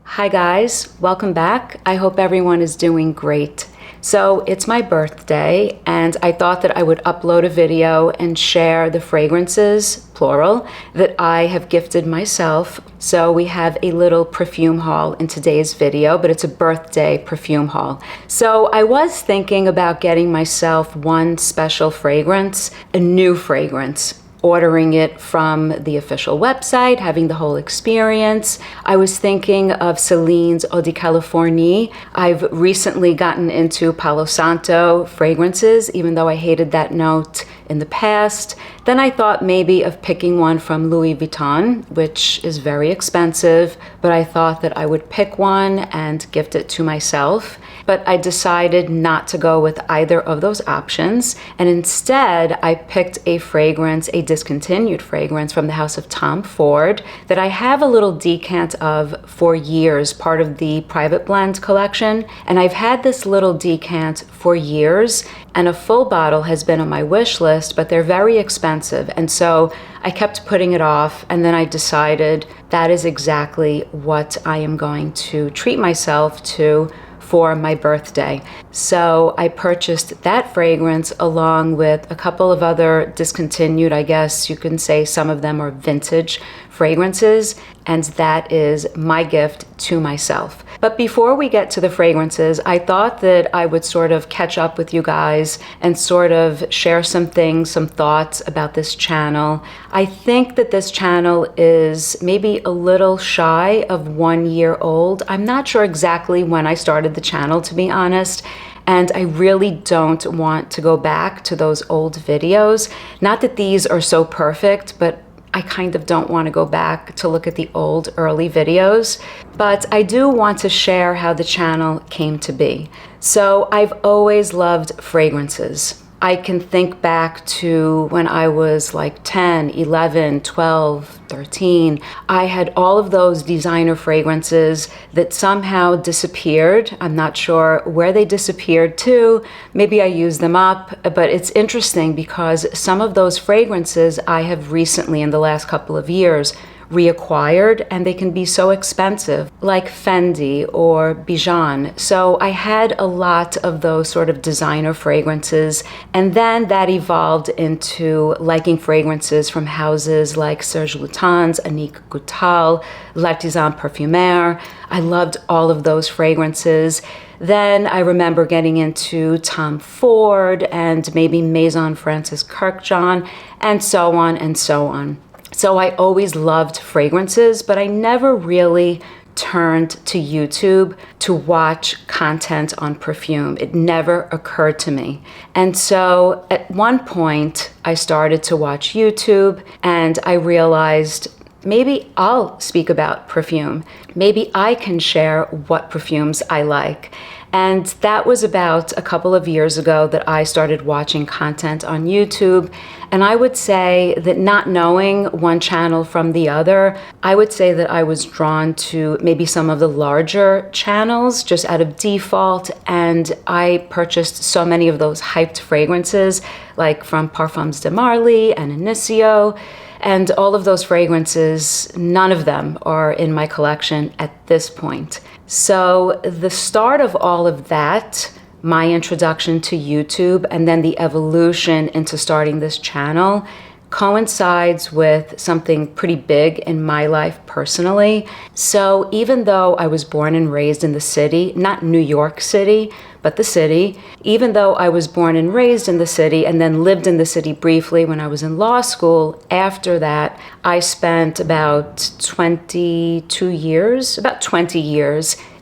Hi guys, welcome back. I hope everyone is doing great. So it's my birthday and I thought that I would upload a video and share the fragrances, plural, that I have gifted myself. So we have a little perfume haul in today's video, but it's a birthday perfume haul. So I was thinking about getting myself one special fragrance, a new fragrance, ordering it from the official website, having the whole experience. I was thinking of Celine's Eau de Californie. I've recently gotten into Palo Santo fragrances, even though I hated that note in the past. Then I thought maybe of picking one from Louis Vuitton, which is very expensive, but I thought that I would pick one and gift it to myself. But I decided not to go with either of those options. And instead, I picked a fragrance, a discontinued fragrance from the house of Tom Ford that I have a little decant of for years, part of the private blend collection. And I've had this little decant for years, and a full bottle has been on my wish list, but they're very expensive. And so I kept putting it off, and then I decided that is exactly what I am going to treat myself to for my birthday. So I purchased that fragrance along with a couple of other discontinued, I guess you can say some of them are vintage fragrances, and that is my gift to myself. But before we get to the fragrances, I thought that I would sort of catch up with you guys and sort of share some things, some thoughts about this channel. I think that this channel is maybe a little shy of 1 year old. I'm not sure exactly when I started the channel, to be honest. And I really don't want to go back to those old videos. Not that these are so perfect, but I kind of don't want to go back to look at the old early videos, but I do want to share how the channel came to be. So I've always loved fragrances. I can think back to when I was like 10, 11, 12, 13. I had all of those designer fragrances that somehow disappeared. I'm not sure where they disappeared to. Maybe I used them up, but it's interesting because some of those fragrances I have recently, in the last couple of years, reacquired, and they can be so expensive, like Fendi or Bijan. So I had a lot of those sort of designer fragrances, and then that evolved into liking fragrances from houses like Serge Lutens, Annick Goutal, L'Artisan Parfumeur. I loved all of those fragrances. Then I remember getting into Tom Ford and maybe Maison Francis Kurkdjian, and so on and so on. So I always loved fragrances, but I never really turned to YouTube to watch content on perfume. It never occurred to me. And so at one point, I started to watch YouTube and I realized maybe I'll speak about perfume. Maybe I can share what perfumes I like. And that was about a couple of years ago that I started watching content on YouTube. And I would say that not knowing one channel from the other, I would say that I was drawn to maybe some of the larger channels just out of default. And I purchased so many of those hyped fragrances, like from Parfums de Marly and Initio. And all of those fragrances, none of them are in my collection at this point. So the start of all of that, my introduction to YouTube, and then the evolution into starting this channel, coincides with something pretty big in my life personally. So even though I was born and raised in the city, not New York City, but the city, even though I was born and raised in the city and then lived in the city briefly when I was in law school, after that, I spent about 20 years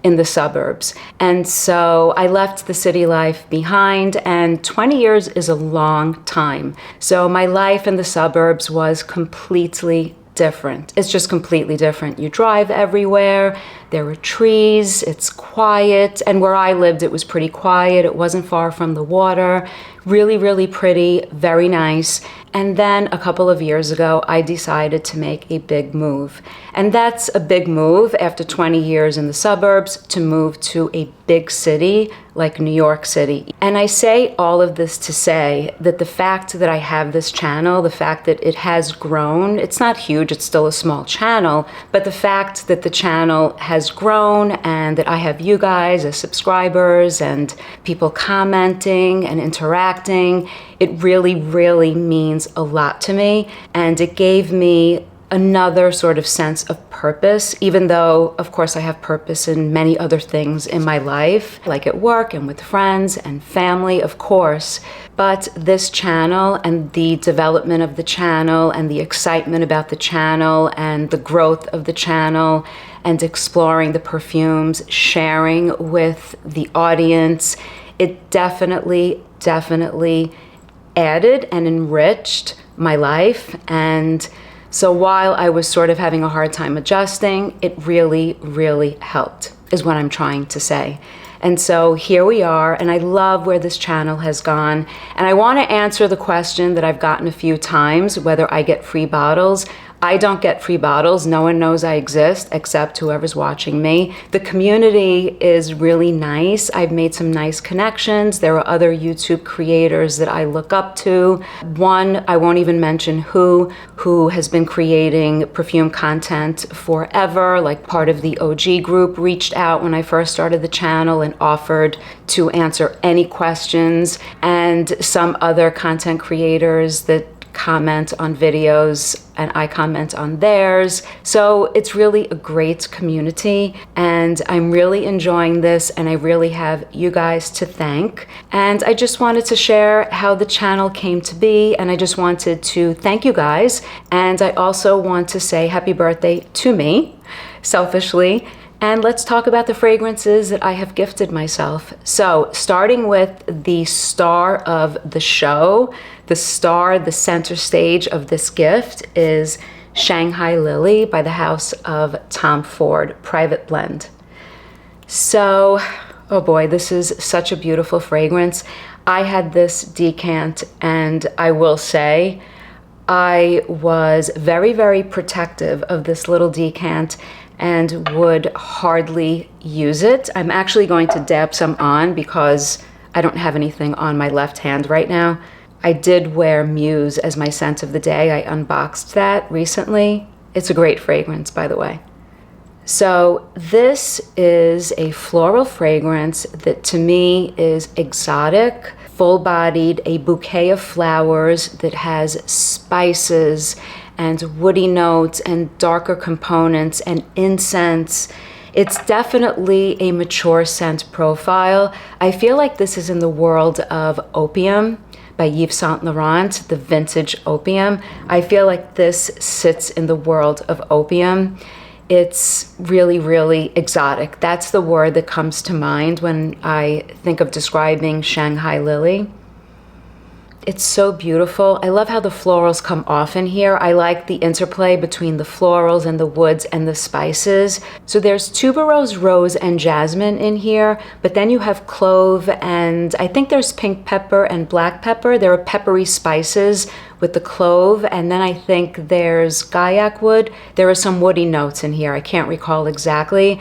in the suburbs. And so I left the city life behind, and 20 years is a long time. So my life in the suburbs was completely different. It's just completely different. You drive everywhere, there are trees, it's quiet, and where I lived it was pretty quiet. It wasn't far from the water. Really, really pretty, very nice. And then a couple of years ago, I decided to make a big move. And that's a big move after 20 years in the suburbs to move to a big city like New York City. And I say all of this to say that the fact that I have this channel, the fact that it has grown, it's not huge, it's still a small channel, but the fact that the channel has has grown and that I have you guys as subscribers and people commenting and interacting. It really, really means a lot to me. And it gave me another sort of sense of purpose, even though, of course, I have purpose in many other things in my life, like at work and with friends and family, of course. But this channel and the development of the channel and the excitement about the channel and the growth of the channel and exploring the perfumes, sharing with the audience, it definitely added and enriched my life. And so while I was sort of having a hard time adjusting, it really, really helped, is what I'm trying to say. And so here we are, and I love where this channel has gone. And I want to answer the question that I've gotten a few times, whether I get free bottles. I don't get free bottles. No one knows I exist except whoever's watching me. The community is really nice. I've made some nice connections. There are other YouTube creators that I look up to. One, I won't even mention who has been creating perfume content forever, like part of the OG group, reached out when I first started the channel and offered to answer any questions, and some other content creators that comment on videos and I comment on theirs. So it's really a great community, and I'm really enjoying this, and I really have you guys to thank. And I just wanted to share how the channel came to be, and I just wanted to thank you guys. And I also want to say happy birthday to me, selfishly. And let's talk about the fragrances that I have gifted myself. So starting with the star of the show, the center stage of this gift is Shanghai Lily by the House of Tom Ford Private Blend. So, oh boy, this is such a beautiful fragrance. I had this decant, and I will say I was very, very protective of this little decant and would hardly use it. I'm actually going to dab some on because I don't have anything on my left hand right now. I did wear Muse as my scent of the day. I unboxed that recently. It's a great fragrance, by the way. So this is a floral fragrance that to me is exotic, full-bodied, a bouquet of flowers that has spices and woody notes and darker components and incense. It's definitely a mature scent profile. I feel like this is in the world of Opium by Yves Saint Laurent, the vintage Opium. I feel like this sits in the world of Opium. It's really, really exotic. That's the word that comes to mind when I think of describing Shanghai Lily. It's so beautiful. I love how the florals come off in here. I like the interplay between the florals and the woods and the spices. So there's tuberose, rose, and jasmine in here, but then you have clove, and I think there's pink pepper and black pepper. There are peppery spices with the clove, and then I think there's gaiac wood. There are some woody notes in here. I can't recall exactly,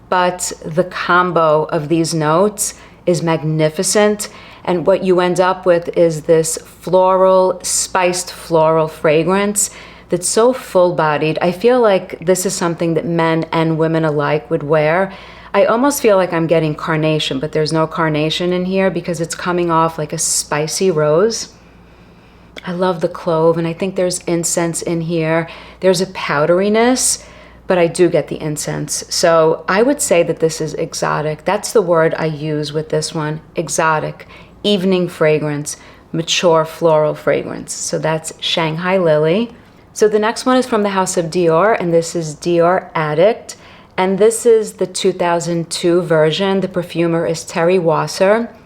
but the combo of these notes is magnificent. And what you end up with is this floral, spiced floral fragrance that's so full-bodied. I feel like this is something that men and women alike would wear. I almost feel like I'm getting carnation, but there's no carnation in here because it's coming off like a spicy rose. I love the clove, and I think there's incense in here. There's a powderiness, but I do get the incense. So I would say that this is exotic. That's the word I use with this one, exotic. Evening fragrance, mature floral fragrance. So that's Shanghai Lily. So the next one is from the House of Dior, and this is Dior Addict. And this is the 2002 version. The perfumer is Terry Wasser.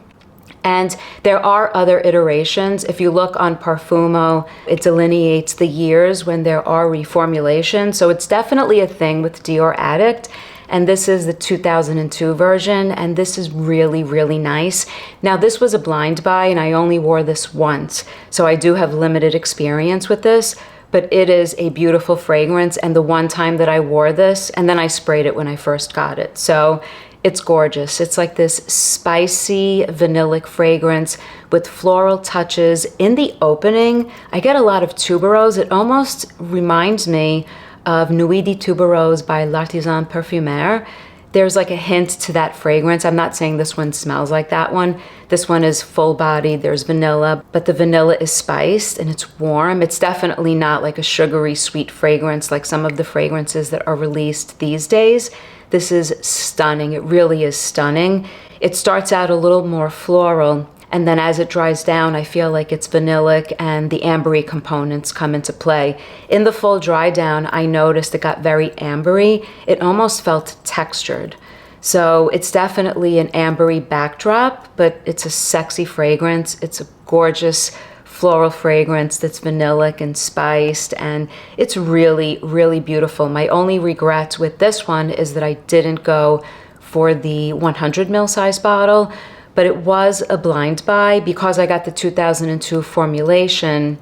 And there are other iterations. If you look on Parfumo, it delineates the years when there are reformulations. So it's definitely a thing with Dior Addict. And this is the 2002 version, and this is really, really nice. Now, this was a blind buy, and I only wore this once, so I do have limited experience with this, but it is a beautiful fragrance, and the one time that I wore this, and then I sprayed it when I first got it, so it's gorgeous. It's like this spicy, vanillic fragrance with floral touches. In the opening, I get a lot of tuberose. It almost reminds me of Nuit de Tuberose by L'Artisan Parfumeur. There's like a hint to that fragrance. I'm not saying this one smells like that one. This one is full bodied, there's vanilla, but the vanilla is spiced and it's warm. It's definitely not like a sugary sweet fragrance like some of the fragrances that are released these days. This is stunning, it really is stunning. It starts out a little more floral, and then as it dries down, I feel like it's vanillic and the ambery components come into play. In the full dry down, I noticed it got very ambery. It almost felt textured. So it's definitely an ambery backdrop, but it's a sexy fragrance. It's a gorgeous floral fragrance that's vanillic and spiced, and it's really, really beautiful. My only regret with this one is that I didn't go for the 100 ml size bottle, but it was a blind buy. Because I got the 2002 formulation,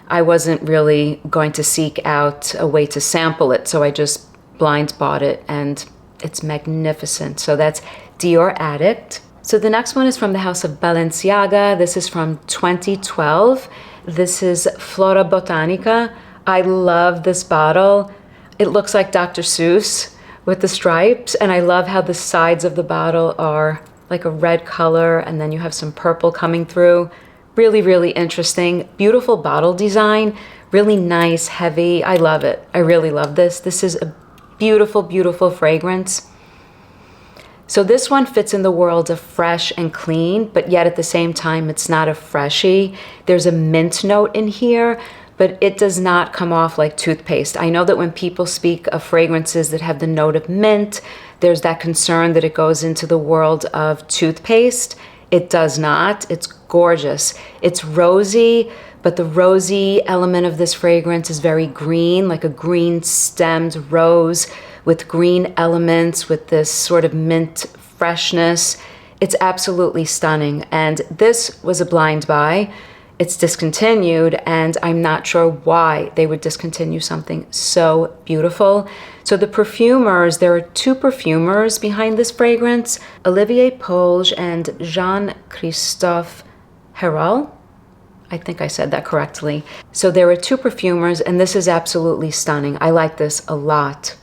I wasn't really going to seek out a way to sample it, so I just blind bought it, and it's magnificent. So that's Dior Addict. So the next one is from the house of Balenciaga. This is from 2012. This is Flora Botanica. I love this bottle. It looks like Dr. Seuss with the stripes, and I love how the sides of the bottle are like a red color, and then you have some purple coming through. Really, really interesting. Beautiful bottle design, really nice, heavy. I love it. I really love this. This is a beautiful, beautiful fragrance. So this one fits in the world of fresh and clean, but yet at the same time, it's not a freshie. There's a mint note in here, but it does not come off like toothpaste. I know that when people speak of fragrances that have the note of mint, there's that concern that it goes into the world of toothpaste. It does not. It's gorgeous. It's rosy, but the rosy element of this fragrance is very green, like a green stemmed rose with green elements, with this sort of mint freshness. It's absolutely stunning. And this was a blind buy. It's discontinued, and I'm not sure why they would discontinue something so beautiful. So the perfumers, there are two perfumers behind this fragrance, Olivier Polge and Jean-Christophe Herol. I think I said that correctly. So there are two perfumers, and this is absolutely stunning. I like this a lot.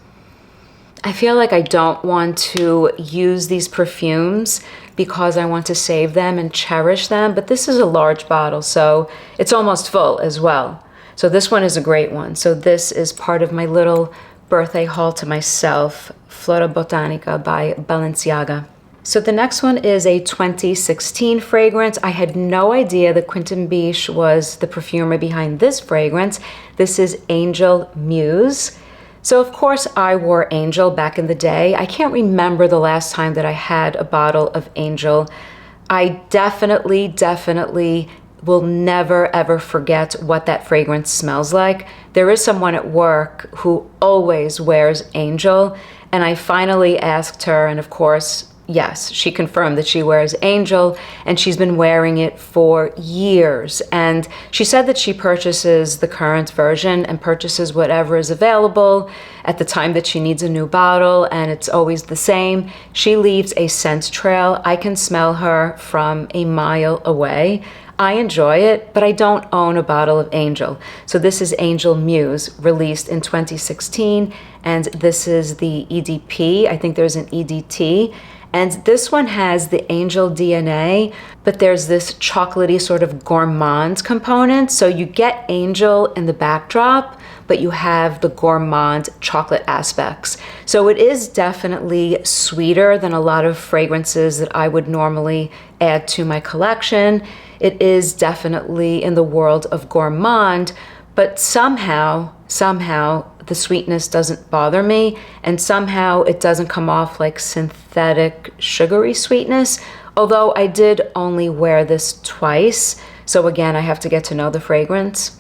I feel like I don't want to use these perfumes because I want to save them and cherish them, but this is a large bottle, so it's almost full as well. So this one is a great one. So this is part of my little birthday haul to myself, Flora Botanica by Balenciaga. So the next one is a 2016 fragrance. I had no idea that Quentin Biche was the perfumer behind this fragrance. This is Angel Muse. So of course I wore Angel back in the day. I can't remember the last time that I had a bottle of Angel. I definitely will never ever forget what that fragrance smells like. There is someone at work who always wears Angel, and I finally asked her, and of course, yes, she confirmed that she wears Angel, and she's been wearing it for years. And she said that she purchases the current version and purchases whatever is available at the time that she needs a new bottle, and it's always the same. She leaves a scent trail. I can smell her from a mile away. I enjoy it, but I don't own a bottle of Angel. So this is Angel Muse, released in 2016, and this is the EDP. I think there's an EDT. And this one has the Angel DNA, but there's this chocolatey sort of gourmand component. So you get Angel in the backdrop, but you have the gourmand chocolate aspects. So it is definitely sweeter than a lot of fragrances that I would normally add to my collection. It is definitely in the world of gourmand, but somehow the sweetness doesn't bother me, and somehow it doesn't come off like synthetic sugary sweetness, although I did only wear this twice, so again, I have to get to know the fragrance.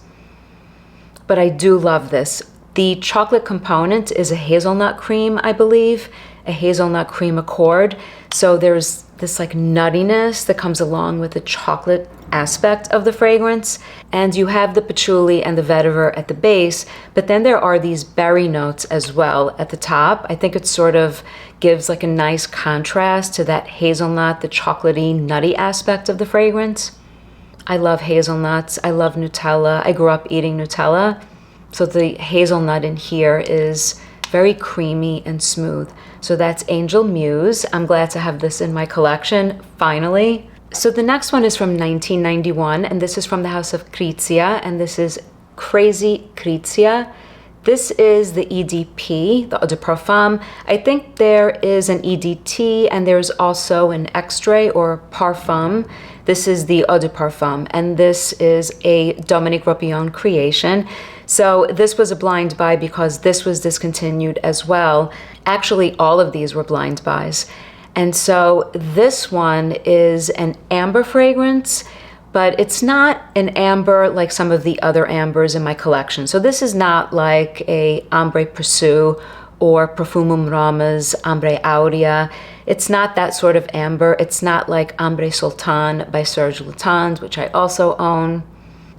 But I do love this. The chocolate component is a hazelnut cream, I believe, a hazelnut cream accord, so there's this like nuttiness that comes along with the chocolate aspect of the fragrance, and you have the patchouli and the vetiver at the base, but then there are these berry notes as well at the top. I think it sort of gives like a nice contrast to that hazelnut, the chocolatey, nutty aspect of the fragrance. I love hazelnuts. I love Nutella. I grew up eating Nutella, So the hazelnut in here is very creamy and smooth. So that's Angel Muse. I'm glad to have this in my collection, finally. So the next one is from 1991, and this is from the house of Krizia, and this is Crazy Krizia. This is the EDP, the Eau de Parfum. I think there is an EDT and there's also an extrait or parfum. This is the Eau de Parfum, and this is a Dominique Ropillon creation. So this was a blind buy because this was discontinued as well. Actually, all of these were blind buys. And so this one is an amber fragrance, but it's not an amber like some of the other ambers in my collection. So this is not like a Ambre Perçu or Perfumum Rama's Ambre Aurea. It's not that sort of amber. It's not like Ambre Sultan by Serge Lutens, which I also own.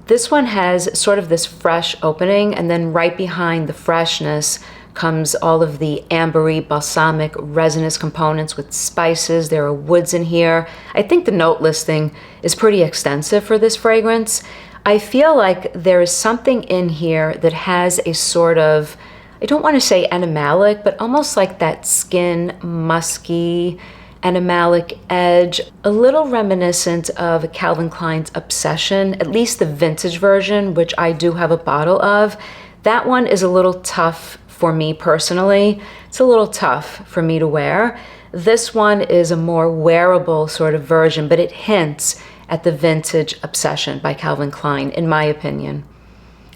This one has sort of this fresh opening, and then right behind the freshness comes all of the ambery, balsamic, resinous components with spices. There are woods in here. I think the note listing is pretty extensive for this fragrance. I feel like there is something in here that has a sort of, I don't want to say animalic, but almost like that skin, musky, animalic edge, a little reminiscent of Calvin Klein's Obsession, at least the vintage version, which I do have a bottle of. That one is a little tough for me personally. It's a little tough for me to wear. This one is a more wearable sort of version, but it hints at the vintage Obsession by Calvin Klein, in my opinion.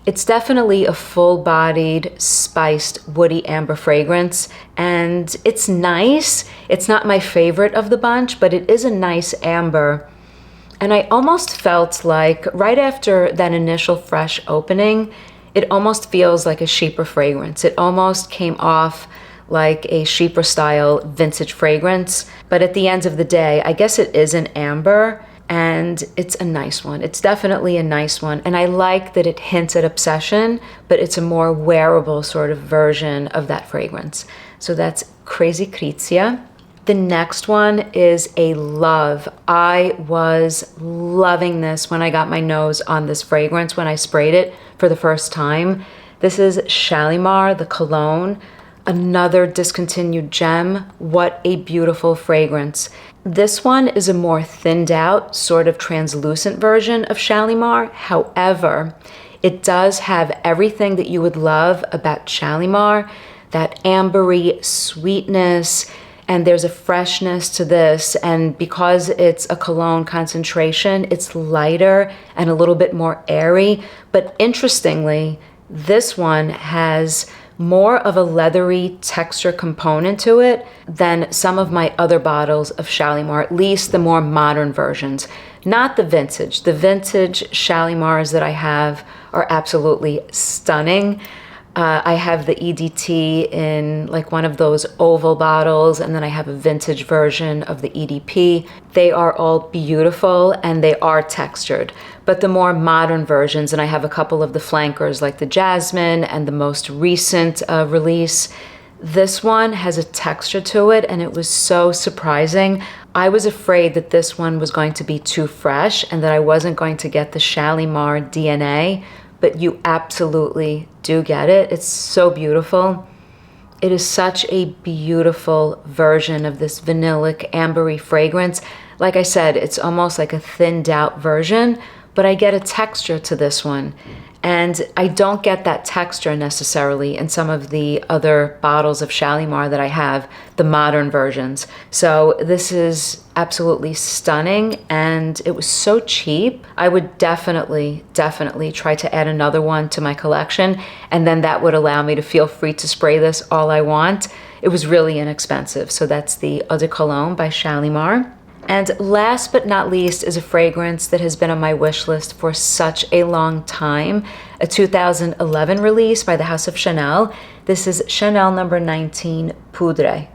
It's definitely a full-bodied, spiced, woody amber fragrance, and it's nice. It's not my favorite of the bunch, but it is a nice amber. And I almost felt like right after that initial fresh opening, it almost feels like a Chypre fragrance. It almost came off like a Chypre style vintage fragrance. But at the end of the day, I guess it is an amber, and it's a nice one. It's definitely a nice one. And I like that it hints at Obsession, but it's a more wearable sort of version of that fragrance. So that's Crazy Krizia. The next one is a love. I was loving this when I got my nose on this fragrance, when I sprayed it for the first time. This is Shalimar, the Cologne, another discontinued gem. What a beautiful fragrance. This one is a more thinned out, sort of translucent version of Shalimar. However, it does have everything that you would love about Shalimar, that ambery sweetness, and there's a freshness to this. And because it's a cologne concentration, it's lighter and a little bit more airy. But interestingly, this one has more of a leathery texture component to it than some of my other bottles of Shalimar, at least the more modern versions. Not the vintage. The vintage Shalimars that I have are absolutely stunning. I have the EDT in like one of those oval bottles, and then I have a vintage version of the EDP. They are all beautiful and they are textured. But the more modern versions, and I have a couple of the flankers like the Jasmine and the most recent release, this one has a texture to it, and it was so surprising. I was afraid that this one was going to be too fresh and that I wasn't going to get the Shalimar DNA, but you absolutely do get it. It's so beautiful. It is such a beautiful version of this vanillic, ambery fragrance. Like I said, it's almost like a thinned out version, but I get a texture to this one. And I don't get that texture necessarily in some of the other bottles of Shalimar that I have, the modern versions. So this is absolutely stunning, and it was so cheap. I would definitely try to add another one to my collection, and then that would allow me to feel free to spray this all I want. It was really inexpensive. So that's the Eau de Cologne by Shalimar. And last but not least is a fragrance that has been on my wish list for such a long time, a 2011 release by the House of Chanel. This is Chanel number 19 Poudre.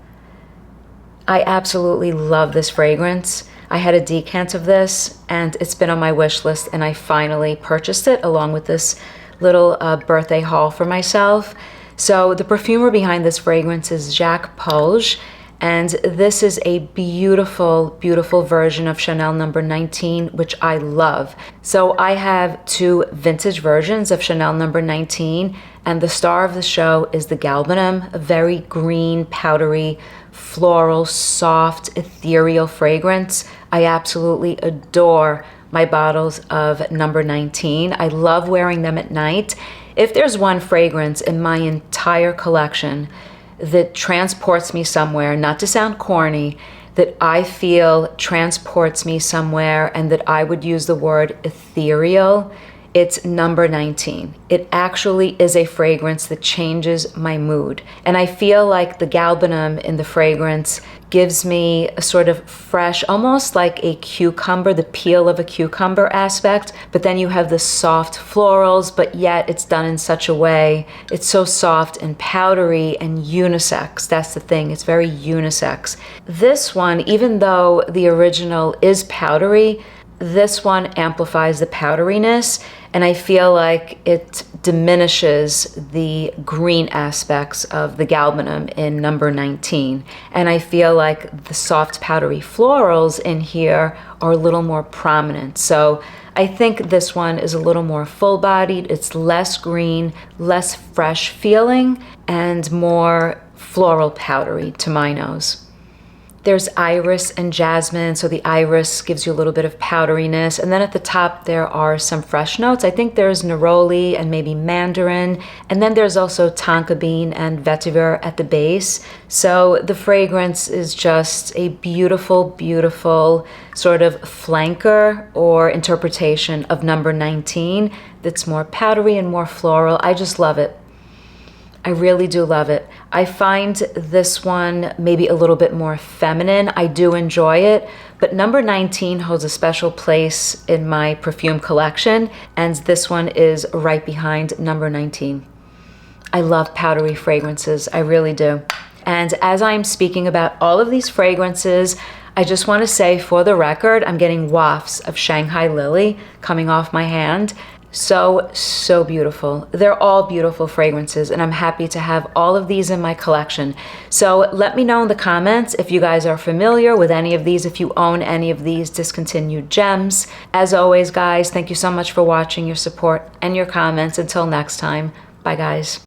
I absolutely love this fragrance. I had a decant of this, and it's been on my wish list, and I finally purchased it along with this little birthday haul for myself. So the perfumer behind this fragrance is Jacques Polge, and this is a beautiful, beautiful version of Chanel number 19, which I love. So I have two vintage versions of Chanel number 19, And the star of the show is the Galbanum, a very green, powdery, floral, soft, ethereal fragrance. I absolutely adore my bottles of number 19. I love wearing them at night. If there's one fragrance in my entire collection that transports me somewhere, not to sound corny, that I feel transports me somewhere and that I would use the word ethereal, it's number 19. It actually is a fragrance that changes my mood. And I feel like the galbanum in the fragrance gives me a sort of fresh, almost like a cucumber, the peel of a cucumber aspect, but then you have the soft florals, but yet it's done in such a way, it's so soft and powdery and unisex. That's the thing, it's very unisex. This one, even though the original is powdery, this one amplifies the powderiness, and I feel like it diminishes the green aspects of the galbanum in number 19. And I feel like the soft powdery florals in here are a little more prominent. So I think this one is a little more full-bodied. It's less green, less fresh feeling, and more floral powdery to my nose. There's iris and jasmine, so the iris gives you a little bit of powderiness. And then at the top, there are some fresh notes. I think there's neroli and maybe mandarin. And then there's also tonka bean and vetiver at the base. So the fragrance is just a beautiful, beautiful sort of flanker or interpretation of number 19 that's more powdery and more floral. I just love it. I really do love it. I find this one maybe a little bit more feminine. I do enjoy it, but number 19 holds a special place in my perfume collection, and this one is right behind number 19. I love powdery fragrances, I really do. And as I'm speaking about all of these fragrances, I just want to say for the record, I'm getting wafts of Shanghai Lily coming off my hand. So beautiful. They're all beautiful fragrances, and I'm happy to have all of these in my collection. So let me know in the comments if you guys are familiar with any of these, if you own any of these discontinued gems. As always, guys, thank you so much for watching, your support, and your comments. Until next time, bye guys.